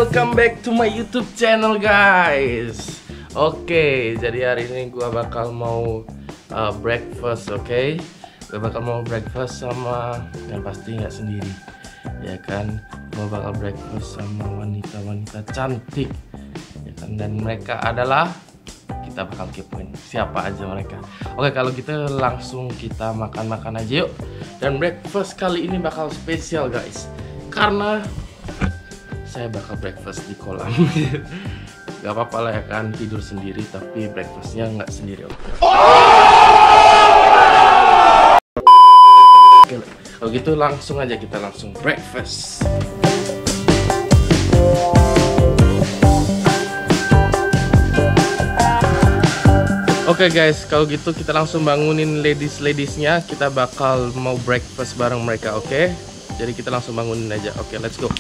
welcome back to my YouTube channel guys. Oke, jadi hari ini gua bakal mau breakfast, oke? Gua bakal mau breakfast sama, yang pasti nggak sendiri, ya kan? Gua bakal breakfast sama wanita-wanita cantik, ya kan? Dan mereka adalah, kita bakal kepoin siapa aja mereka. Oke, kalau gitu langsung kita makan-makan aja yuk. Dan breakfast kali ini bakal spesial guys, karena saya bakal breakfast di kolam. Gak apa-apa lah ya kan, tidur sendiri tapi breakfastnya nggak sendiri. Oke, kalau gitu langsung aja kita langsung breakfast. Oke guys, kalau gitu kita langsung bangunin ladies-ladiesnya. Kita bakal mau breakfast bareng mereka, oke? Jadi kita langsung bangunin aja, oke, let's go.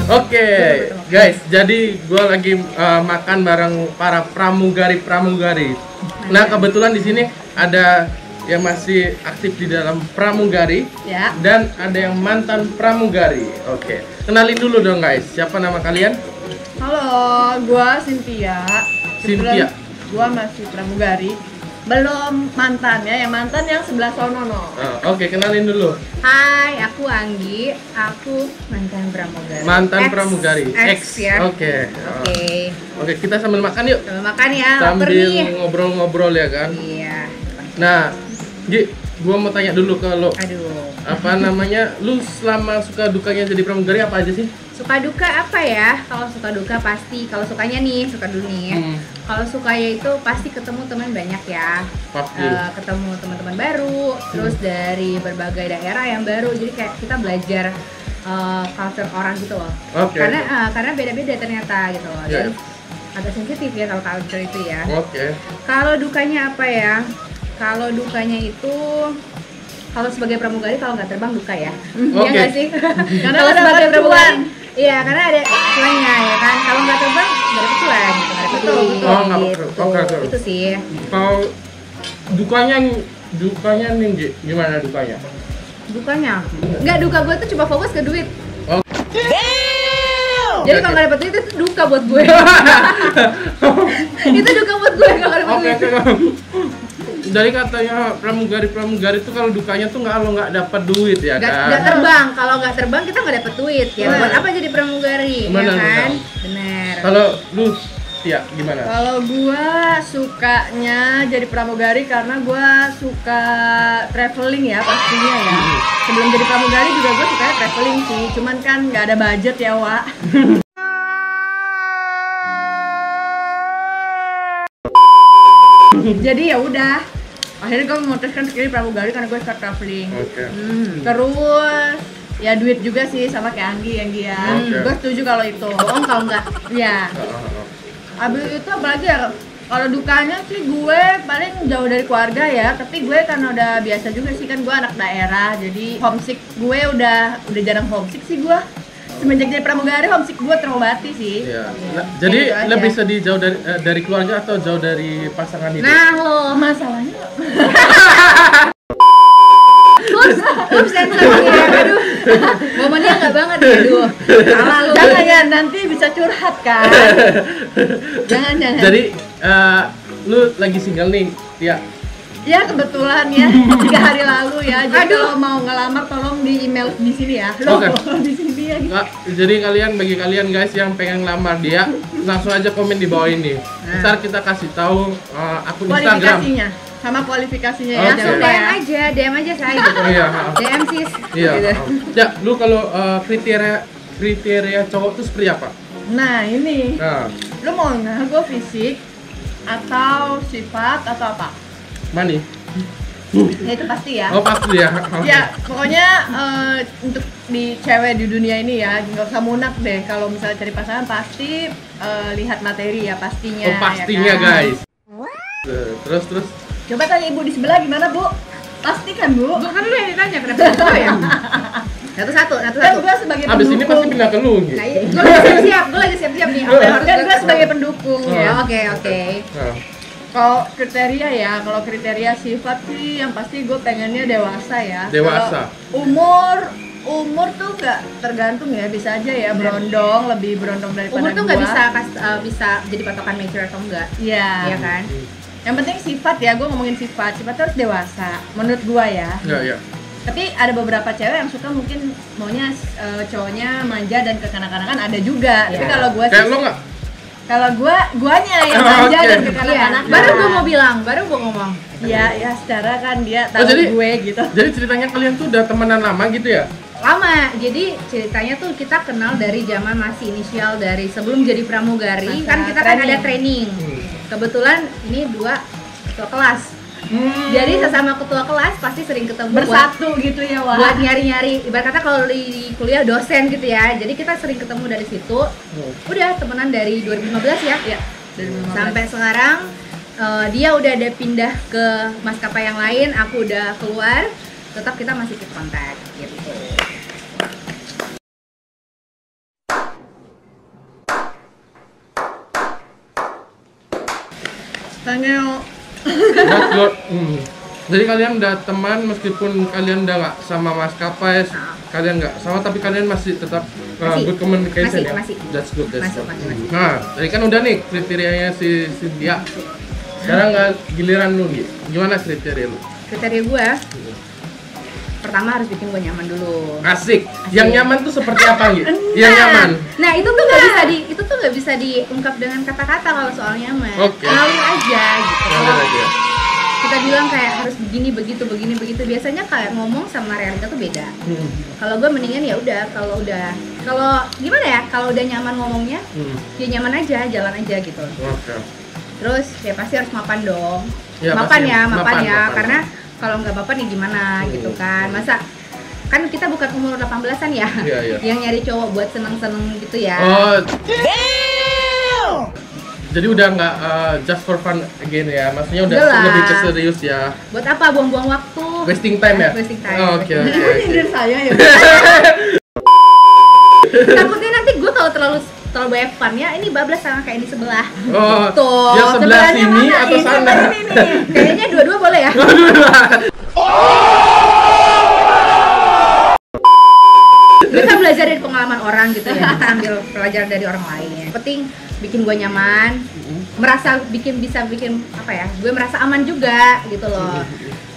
Oke, guys, jadi gue lagi makan bareng para pramugari. Nah, kebetulan di sini ada yang masih aktif di dalam pramugari, ya, dan ada yang mantan pramugari. Oke, kenalin dulu dong guys, siapa nama kalian? Halo, gue Cynthia. Cynthia. Gue masih pramugari. Belum mantan ya, yang mantan yang sebelah sono. Oke, kenalin dulu. Hai, aku Anggi. Aku mantan pramugari. Mantan pramugari. X ya. Oke, kita sambil makan yuk. Sambil makan ya. Sambil ngobrol-ngobrol ya kan. Iya. Nah, Gi, gua mau tanya dulu ke lo. Aduh. Apa namanya? Lu selama suka dukanya jadi pramugari apa aja sih? Suka duka apa ya? Kalau suka duka pasti, kalau sukanya nih, suka dulu nih. Kalau sukanya itu pasti ketemu teman banyak ya. Ketemu teman-teman baru, terus dari berbagai daerah yang baru. Jadi kayak kita belajar culture orang gitu loh. Karena beda-beda ternyata gitu loh. Dan agak sensitif ya kalau culture itu ya. Kalau dukanya apa ya? Kalau dukanya itu, kalau sebagai pramugari kalau nggak terbang duka ya. Iya nggak sih? Karena kalau sebagai pramugari, iya karena ada cuannya ya kan. Kalau nggak terbang nggak ada cuan gitu, nggak ada betul. Itu sih. Kalau dukanya nih gimana dukanya? Dukanya? Nggak, duka gue tuh coba fokus ke duit. Jadi kalau nggak dapet duit itu duka buat gue. Itu duka buat gue kalau nggak dapet duit. Dari katanya pramugari itu kalau dukanya tuh kalau nggak dapat duit ya kan? Nggak terbang, kalau nggak terbang kita nggak dapat duit ya. Buat apa jadi pramugari? Ya kan? Benar. Kalau lu ya gimana? Kalau gua sukanya jadi pramugari karena gua suka traveling ya pastinya ya. Sebelum jadi pramugari juga gua suka traveling sih, cuman kan nggak ada budget ya Wak. Jadi ya udah, akhirnya gue memutuskan sekali pramugari karena gue suka traveling. Terus ya duit juga sih sama kayak Anggi ya. Gue setuju kalau itu. Kalau enggak, ya. Abis itu apalagi ya, kalau dukanya sih gue paling jauh dari keluarga ya. Tapi gue karena udah biasa juga sih, kan gue anak daerah, jadi homesick gue udah jarang homesick sih gue. Semenjak jadi pramugari homesick gue terobati sih. Iya. Nah, jadi gitu lebih sedih jauh dari keluarga atau jauh dari pasangan hidup? Nah lo masalahnya. Ups, aduh. Momennya nggak banget ya, aduh. Salah lu. Jangan ya, nanti bisa curhat kan. Jangan. Jadi lu lagi single nih, ya? Ya kebetulan ya, 3 hari lalu ya. Jadi kalau mau ngelamar tolong di email di sini ya. Di sini ya. Jadi bagi kalian guys yang pengen ngelamar dia, langsung aja komen di bawah ini. Ntar kita kasih tahu akun Instagram. Sama kualifikasinya ya. Langsung DM aja saya gitu. DM sis. Iya. Ya, lu kalau kriteria cowok tuh seperti apa? Nah ini. Lu maunya gue fisik atau sifat atau apa? Money. Ya itu pasti ya. Oh pasti ya. Ya pokoknya untuk di cewek di dunia ini ya nggak usah munak deh kalau misalnya cari pasangan pasti lihat materi ya pastinya. Oh pastinya ya kan? guys. Terus. Coba tanya ibu di sebelah gimana bu? Pasti kan bu? Kan lu yang ditanya kenapa gitu ya? Satu-satu. Kan gue sebagai pendukung. Abis ini pasti pindah ke lu gitu. Nah, gue lagi siap-siap nih. Apa yang harus Kan gue sebagai pendukung ya. Oke. Nah. Kalau kriteria ya, kalau kriteria sifat sih yang pasti gue pengennya dewasa ya. Dewasa. Kalau umur tuh nggak tergantung ya, bisa aja ya berondong, lebih berondong daripada umur tuh gua. nggak bisa jadi patokan mature atau enggak. Iya. Iya kan? Yang penting sifat ya, gue ngomongin sifat harus dewasa menurut gua ya. Iya. Tapi ada beberapa cewek yang suka mungkin maunya cowoknya manja dan kekanak-kanakan ada juga. Tapi kalau gua kayak sih, lo nggak? kalau guanya yang manja dan kekanak-kanakan. Baru gue mau bilang, baru gue ngomong. Ya secara kan dia tahu jadi, gue gitu. Jadi ceritanya kalian tuh udah temenan lama gitu ya? Lama, jadi ceritanya tuh kita kenal dari zaman masih inisial dari sebelum jadi pramugari. Masa Kan kita kan training. ada training. Kebetulan ini 2 ketua kelas. Jadi sesama ketua kelas pasti sering ketemu Bersatu gitu ya buat Wah. nyari-nyari. Ibarat kata kalau di kuliah dosen gitu ya. Jadi kita sering ketemu dari situ. Udah temenan dari 2015 ya. Ya, dari 2015. Sampai sekarang dia udah ada pindah ke maskapai yang lain, aku udah keluar. Tetap kita masih keep kontak gitu. Tanya That's good. Jadi kalian udah teman meskipun kalian udah nggak sama maskapai, kalian nggak sama tapi kalian masih tetap good communication ya. Masih. That's good. Masih. Nah, tadi kan udah nih kriterianya si Cynthia. Sekarang nggak giliran lu gitu. Gimana kriteria lu? Kriteria gue pertama harus bikin gue nyaman dulu. Asik. Yang nyaman tuh seperti apa gitu? Yang nyaman. Nah itu tuh nggak bisa diungkap dengan kata-kata kalau soal nyaman. Oke. Ngalir aja gitu. Ngalir aja. Kita bilang kayak harus begini begitu biasanya kayak ngomong sama realita tuh beda. Kalau gue mendingan ya udah kalau gimana ya, kalau udah nyaman ngomongnya ya nyaman aja, jalan aja gitu. Oke. Terus ya pasti harus mapan dong. Ya, mapan pasti. ya Mapan. karena kalau nggak mapan ya gimana gitu kan. Masa kan kita bukan umur 18-an ya. Iya. Yang nyari cowok buat seneng-seneng gitu ya. Oh. Jadi udah nggak just for fun again ya, maksudnya udah Udah lah. lebih ke serius ya. Buat apa buang-buang waktu? Wasting time ya? Wasting time. Oh, Oke. nyindir saya ya. Takutnya nanti gue kalau terlalu banyak fun ya, ini bablas sama kayak di sebelah. Oh, Tuh, yang sebelah sebelahnya sini mana? atau Ini sana? sebelah sini nih. Kayaknya dua-dua boleh ya? Kita belajar dari pengalaman orang gitu ya, kita ambil pelajaran dari orang lain. Yang penting bikin gue nyaman, bisa bikin apa ya? Gue merasa aman juga gitu loh.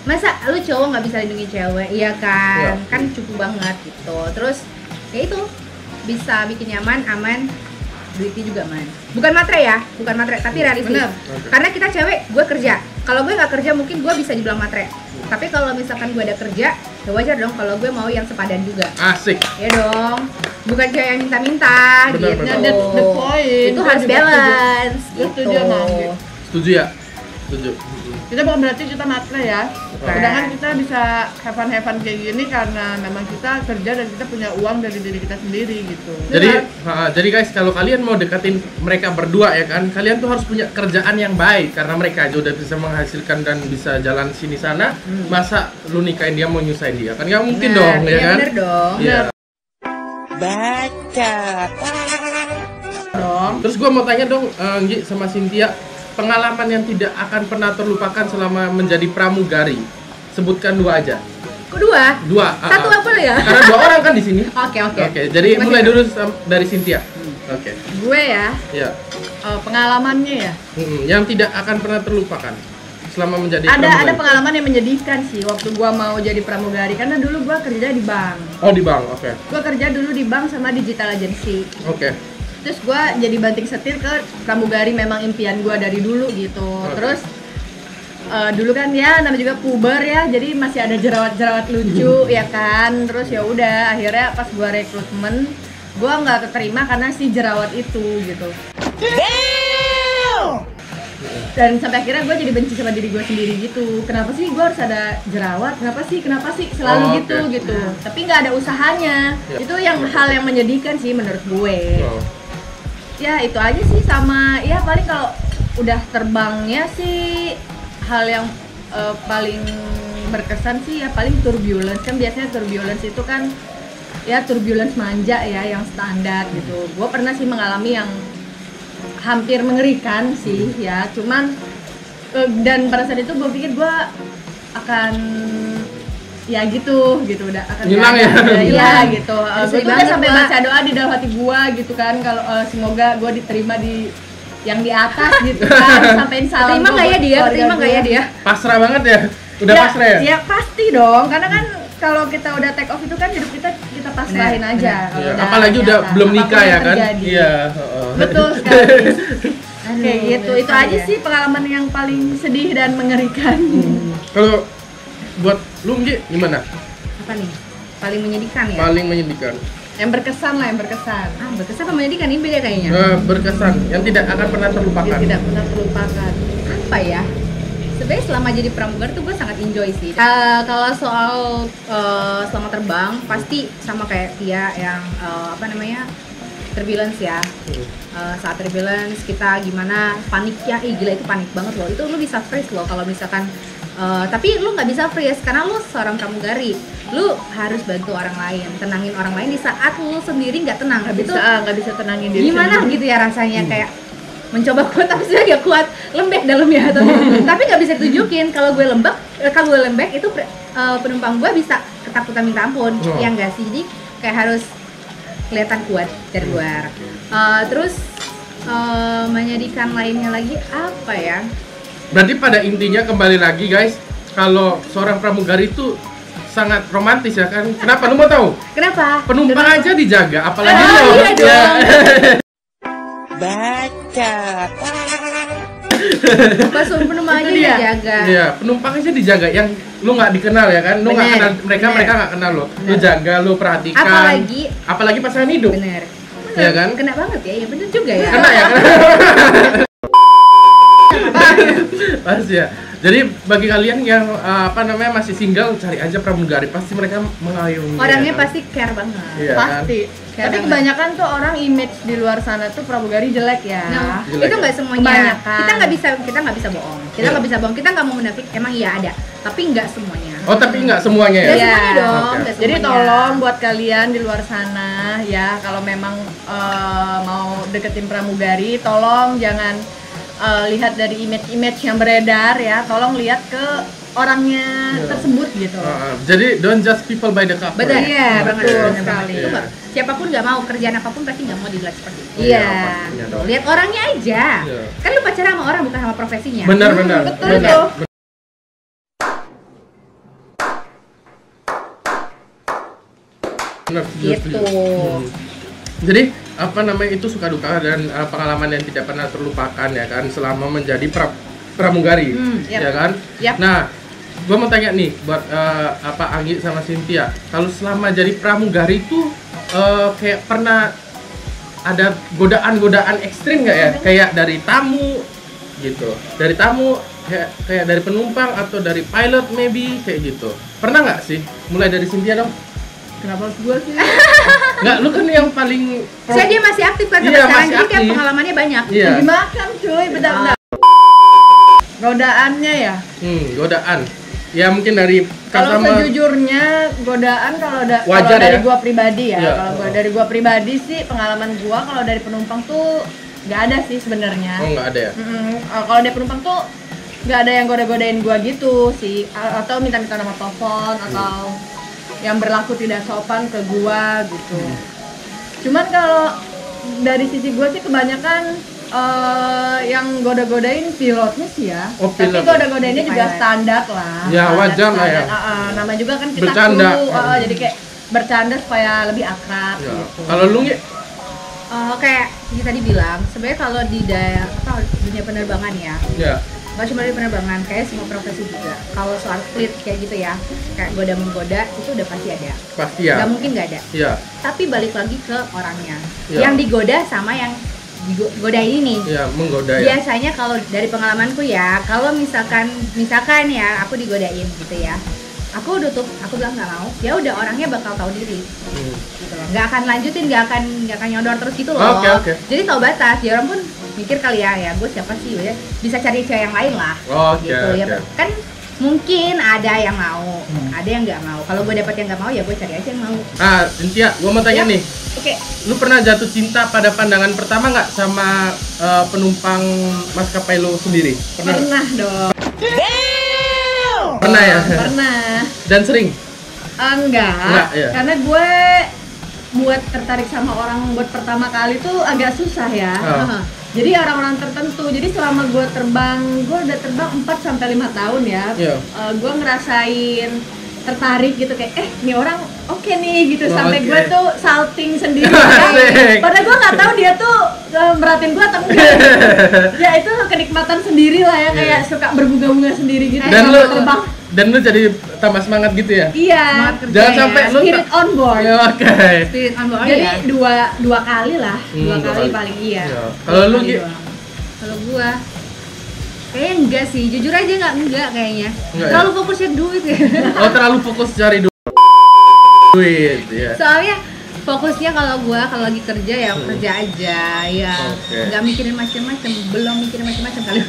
Masa lu cowok nggak bisa lindungi cewek, iya kan? Ya. Kan cukup banget gitu. Terus ya itu bisa bikin nyaman, aman, duitnya juga aman. Bukan matre ya, tapi realistis. Bener. Karena kita cewek, gue kerja. Kalau gue nggak kerja mungkin gue bisa dibilang matre. Tapi kalau misalkan gue ada kerja, ya wajar dong kalau gue mau yang sepadan juga. Asik. Ya dong, bukan cewek yang minta-minta Bener, gitu. bener. That's the point. Itu Kita harus juga balance. Gue setuju sama Anggi. Setuju ya? Setuju. Kita bukan berarti kita matre ya. Bukan. Sedangkan kita bisa have fun kayak gini karena memang kita kerja dan kita punya uang dari diri kita sendiri gitu. Jadi guys, kalau kalian mau deketin mereka berdua ya kan, kalian tuh harus punya kerjaan yang baik karena mereka aja udah bisa menghasilkan dan bisa jalan sini sana. Masa lu nikahin dia mau nyusahin dia? Kan nggak mungkin Bener, dong, ya iya kan? bener dong. Iya. Dong. Terus gua mau tanya dong, Nggi sama Cynthia, pengalaman yang tidak akan pernah terlupakan selama menjadi pramugari. Sebutkan 2 aja. Kedua, 2. satu apa ya? Karena 2 orang kan di sini. Oke. Oke, jadi Masih mulai ada. dulu dari Cynthia. Oke. Gue ya, Ya. pengalamannya ya. Yang tidak akan pernah terlupakan selama menjadi Ada pramugari. pengalaman yang menyedihkan sih waktu gua mau jadi pramugari karena dulu gua kerja di bank. Oh, di bank. Oke. Gua kerja dulu di bank sama digital agency. Oke. Terus gua jadi banting setir ke pramugari, memang impian gua dari dulu gitu. Oke. Terus dulu kan ya namanya juga puber ya, jadi masih ada jerawat-jerawat lucu ya kan. Terus ya udah akhirnya pas gua rekrutmen gua nggak keterima karena si jerawat itu gitu. Dan sampai akhirnya gue jadi benci sama diri gue sendiri gitu. Kenapa sih gue harus ada jerawat? Kenapa sih selalu gitu. Tapi nggak ada usahanya. Itu yang hal yang menyedihkan sih menurut gue. Ya itu aja sih, sama ya paling kalau udah terbangnya sih hal yang paling berkesan sih ya paling turbulence. Kan biasanya turbulence itu kan ya turbulence manja ya yang standar gitu. Gue pernah sih mengalami yang hampir mengerikan sih ya, cuman dan pada saat itu gue pikir gue akan ya gitu udah akan hilang ya gitu. Gue tuh udah sampai baca doa di dalam hati gue gitu kan, kalau semoga gue diterima di yang di atas gitu kan, sampein salam. Terima nggak ya dia? Pasrah banget ya, udah ya, pasrah ya? Ya pasti dong, karena kan kalau kita udah take off itu kan hidup kita pasrahin aja. Ya, apalagi udah belum nikah ya kan? Iya. Betul sekali. Kayak gitu. Itu aja sih pengalaman yang paling sedih dan mengerikan. Kalau buat lu gimana? Apa nih? Paling menyedihkan ya? Paling menyedihkan. Yang berkesan lah, yang berkesan. Berkesan apa menyedihkan? Ini beda kayaknya. Berkesan, yang tidak akan pernah terlupakan. Yang tidak pernah terlupakan. Apa ya? Sebenarnya selama jadi pramugari tuh gue sangat enjoy sih. Kalau soal selama terbang pasti sama kayak Tia yang turbulence ya. Saat turbulence kita gimana paniknya, gila itu panik banget loh. Itu lu bisa freeze loh kalau misalkan tapi lu nggak bisa freeze karena lu seorang pramugari. Lu harus bantu orang lain, tenangin orang lain di saat lu sendiri nggak tenang. Nggak bisa tenangin diri gimana sendiri. gitu ya rasanya, kayak mencoba kuat tapi sudah gak kuat, lembek dalamnya atau tapi nggak bisa ditunjukin. Kalau gue lembek itu penumpang gue bisa ketakutan minta ampun. Ya nggak sih, jadi kayak harus kelihatan kuat dari luar. Terus menyedihkan lainnya lagi apa ya? Berarti pada intinya kembali lagi guys, kalau seorang pramugari itu sangat romantis ya kan? Kenapa? Lu mau tahu? Kenapa? Penumpang aja dijaga, apalagi lo. Iya dong. Baca. Pas penumpang aja dijaga. Iya, penumpang aja dijaga. Yang lu nggak dikenal ya kan? Lu nggak kenal mereka nggak kenal lo. Lu jaga, lu perhatikan. Apalagi pasangan hidup. Bener. Ya kan? Kena banget ya, bener juga ya. Kena ya. Pas ya. Jadi bagi kalian yang masih single, cari aja pramugari, pasti mereka mengayomi. Orangnya ya kan? pasti care banget. Iya, Pasti. Kan? Tapi kebanyakan tuh orang image di luar sana tuh pramugari jelek ya. Nah, Jelek itu nggak ya? semuanya. Kebanyakan. Kita nggak bisa bohong. Kita nggak bisa bohong. Kita nggak mau munafik. Emang iya ada, tapi nggak semuanya. Oh, tapi nggak semuanya ya? Nggak Iya. semuanya dong. Oke. Nggak Jadi semuanya. tolong buat kalian di luar sana ya, kalau memang mau deketin pramugari, tolong jangan lihat dari image yang beredar ya, tolong lihat ke orangnya tersebut gitu. Jadi don't judge people by the cover. Betul, Iya, betul bener banget. sekali. Itu nggak, siapapun nggak mau, kerjaan apapun pasti nggak mau dilihat seperti itu. Iya. pastinya dong. Lihat orangnya aja. Iya. Kan lu pacaran sama orang bukan sama profesinya. Benar. betul benar. tuh. Benar, Gitu. Jadi itu suka duka dan pengalaman yang tidak pernah terlupakan ya kan selama menjadi pramugari, Yap. ya kan? Yap. Nah, gue mau tanya nih buat Anggi sama Cynthia, kalau selama jadi pramugari itu kayak pernah ada godaan ekstrim nggak ya? Kayak dari tamu gitu, dari tamu kayak dari penumpang atau dari pilot maybe kayak gitu. Pernah nggak sih? Mulai dari Cynthia dong. Kenapa harus gue sih? Nggak, lu kan yang paling Saya dia masih aktif kan sampai Iya, sekarang, masih jadi kayak aktif. pengalamannya banyak. Iya. Dimakan cuy, bentar. Godaannya ya. Godaan. Ya mungkin dari Kalau sejujurnya godaan kalau Wajar dari ya? gua pribadi ya. Iya. Kalau dari gua pribadi sih pengalaman gua kalau dari penumpang tuh nggak ada sih sebenarnya. nggak ada ya? Kalau dari penumpang tuh nggak ada yang goda-godain gua gitu sih, atau minta-minta nomor telepon atau yang berlaku tidak sopan ke gua gitu. Cuman kalau dari sisi gua sih kebanyakan yang goda-godain pilotnya sih ya. Oh, pilot. Tapi goda-godainnya juga standar lah. Ya, wajar lah ya. Nama juga kan kita Bercanda. kru, jadi kayak bercanda supaya lebih akrab Ya. gitu. Kalau lu nggak? Kayak yang tadi bilang, sebenarnya kalau di dunia penerbangan ya, Ya. nggak cuma di penerbangan, kayak semua profesi juga. Kalau soal fleet kayak gitu ya, kayak goda menggoda itu udah pasti ada. Pasti ya. Nggak mungkin nggak ada. Iya. Tapi balik lagi ke orangnya, Ya. yang digoda sama yang digodain nih. Iya, menggoda ya. Biasanya kalau dari pengalamanku ya, kalau misalkan ya aku digodain gitu ya. Aku bilang nggak mau, ya udah orangnya bakal tahu diri, gitu loh. Nggak akan lanjutin, nggak akan nyodor terus gitu loh. Oke. Jadi tahu batas, dia orang pun mikir kali ya gue siapa sih, ya bisa cari cewek yang lain lah. Gitu ya kan, mungkin ada yang mau, ada yang nggak mau. Kalau gue dapet yang nggak mau ya gue cari aja yang mau. Ah, Cynthia, gue mau tanya nih. Oke. Lu pernah jatuh cinta pada pandangan pertama nggak sama penumpang maskapai lu sendiri? Pernah dong. Pernah ya? Pernah. Dan sering? Enggak ya? Karena gue buat tertarik sama orang buat pertama kali tuh agak susah ya. Jadi orang-orang tertentu. Jadi selama gue udah terbang 4-5 tahun ya. Gue ngerasain tertarik gitu kayak nih orang oke nih gitu, sampai gue tuh salting sendiri. Padahal gue nggak tahu dia tuh merhatiin gue atau enggak. Ya itu kenikmatan sendiri lah ya, kayak suka berbunga-bunga sendiri gitu. Dan lu jadi tambah semangat gitu ya? Iya. Jangan sampai lu spirit on board. Spirit on board. Jadi dua kali lah, dua kali paling iya. Kalau lu gitu? Kalau gua kayaknya enggak sih, jujur aja enggak kayaknya. Terlalu fokusnya duit ya. Oh, terlalu fokus cari duit ya. Soalnya fokusnya kalau lagi kerja ya kerja aja ya, nggak mikirin macam-macam, belum mikirin macam-macam kali.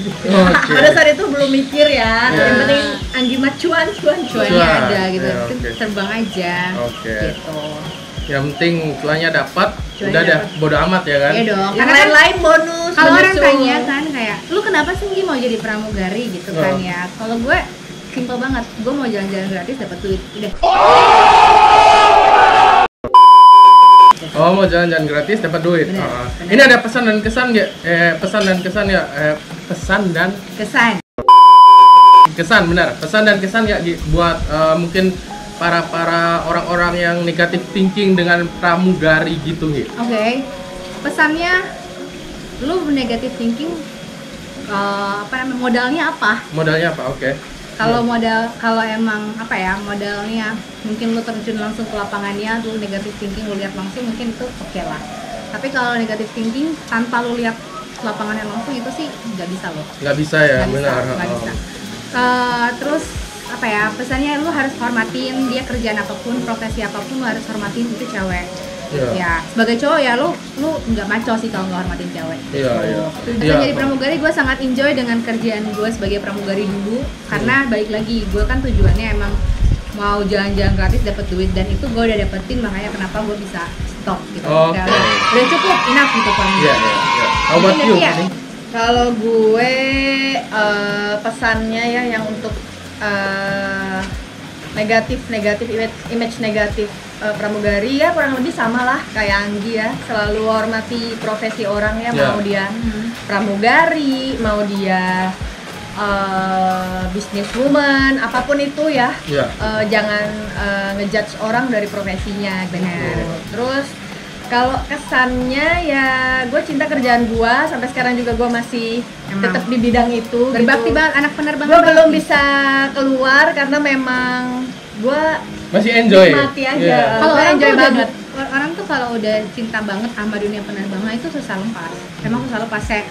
Pada saat itu belum mikir ya, yang penting Anggi mah cuannya ada gitu, terbang aja gitu. Yang penting cuannya dapat, udah dah bodo amat ya kan? Iya dong. Yang lain-lain bonus. Kalau orang tanya kan kayak, lu kenapa sih Nggi mau jadi pramugari gitu kan ya? Kalau gue simple banget, gue mau jalan-jalan gratis dapat duit, udah. Oh, mau jalan-jalan gratis dapat duit. Ini ada pesan dan kesan nggak? Pesan dan kesan ya. Kesan benar. Pesan dan kesan nggak buat mungkin para orang-orang yang negatif thinking dengan pramugari gitu gitu. Oke. Pesannya, lu negatif thinking modalnya apa? Modalnya apa? Oke. Kalau emang modalnya mungkin lu terjun langsung ke lapangannya, lu negatif thinking lu lihat langsung mungkin itu oke lah. Tapi kalau negatif thinking tanpa lu lihat lapangannya langsung itu sih nggak bisa loh. Nggak bisa ya, benar. Nggak bisa. Terus pesannya lu harus hormatin dia, kerjaan apapun, profesi apapun lu harus hormatin itu cewek. Ya, sebagai cowok ya lu nggak maco sih kalau nggak hormatin cewek. Iya. Jadi pramugari gue sangat enjoy dengan kerjaan gue sebagai pramugari dulu, karena balik lagi gue kan tujuannya emang mau jalan-jalan gratis dapat duit, dan itu gue udah dapetin, makanya kenapa gue bisa stop gitu. Udah cukup, enough gitu kan. Iya. How about you? Kalau gue pesannya ya yang untuk image negatif pramugari ya kurang lebih sama lah kayak Anggi ya, selalu hormati profesi orang ya, mau dia pramugari, mau dia businesswoman, apapun itu ya, jangan ngejudge orang dari profesinya, benar. Terus kalau kesannya ya gue cinta kerjaan gue, sampai sekarang juga gue masih tetap di bidang itu. Berbakti banget, anak penerbang. Gue belum bisa keluar karena memang gue masih enjoy. Mati aja. Kalau orang enjoy banget. Orang tuh kalau udah cinta banget sama dunia penerbangan itu susah lepas. Emang susah lepas. Kayak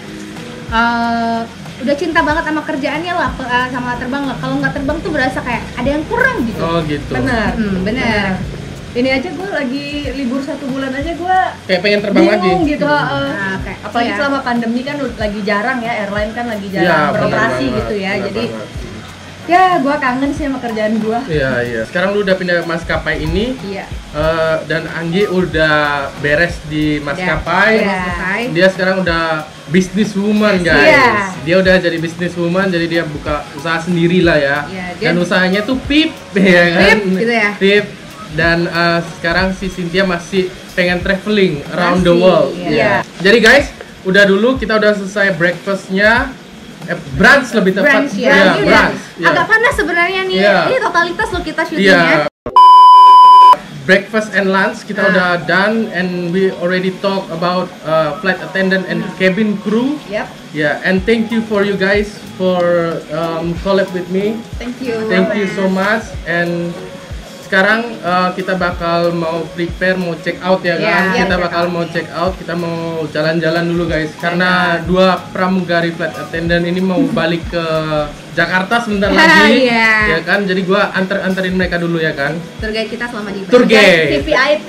udah cinta banget sama kerjaannya lah, sama terbang lah. Kalau nggak terbang tuh berasa kayak ada yang kurang gitu. Oh gitu. Benar. Benar. Ini aja gue lagi libur 1 bulan aja gue kayak pengen terbang lagi gitu. Apalagi selama pandemi kan lagi jarang ya, airline kan lagi jarang beroperasi gitu ya. Jadi ya gue kangen sih sama kerjaan gue. Iya. Sekarang lu udah pindah maskapai ini. Iya. Dan Anggi udah beres di maskapai. Dia sekarang udah businesswoman guys. Dia udah jadi businesswoman, jadi dia buka usaha sendiri lah ya. Dan usahanya tuh PIP ya kan. Gitu ya. PIP. Dan sekarang si Cynthia masih pengen traveling around the world. Jadi guys, kita udah selesai breakfastnya. Brunch lebih tepat. Brunch. Agak panas sebenarnya nih. Ini totalitas loh kita syutingnya. Breakfast and lunch kita udah done, and we already talk about flight attendant and cabin crew. And thank you for you guys for collab with me. Thank you so much. And sekarang kita bakal mau prepare, mau check out ya kan? Kita bakal mau check out, kita mau jalan-jalan dulu guys. Karena dua pramugari flight attendant ini mau balik ke Jakarta sebentar lagi, ya kan? Jadi gua anterin mereka dulu ya kan? Tour guide kita selama di Tour guide. VIP.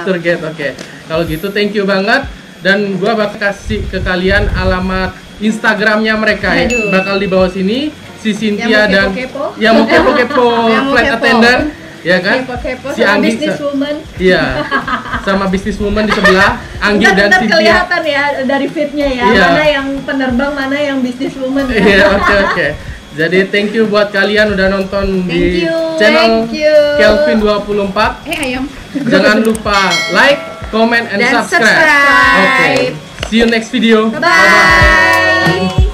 Tour guide, oke. Kalau gitu thank you banget. Dan gua bakal kasih ke kalian alamat Instagramnya mereka ya. Bakal di bawah sini. Si Cynthia dan yang mau kepo-kepo flight attendant, ya kan? Kepo-kepo si sama Anggi, businesswoman. Iya, sama businesswoman di sebelah. Anggi dan Ntar Cynthia. kelihatan ya dari fitnya ya, mana yang penerbang, mana yang businesswoman. Iya, oke. Jadi thank you buat kalian udah nonton di channel Kelvin 24. Ayam. Jangan lupa like, comment, and subscribe. Oke. See you next video. Bye.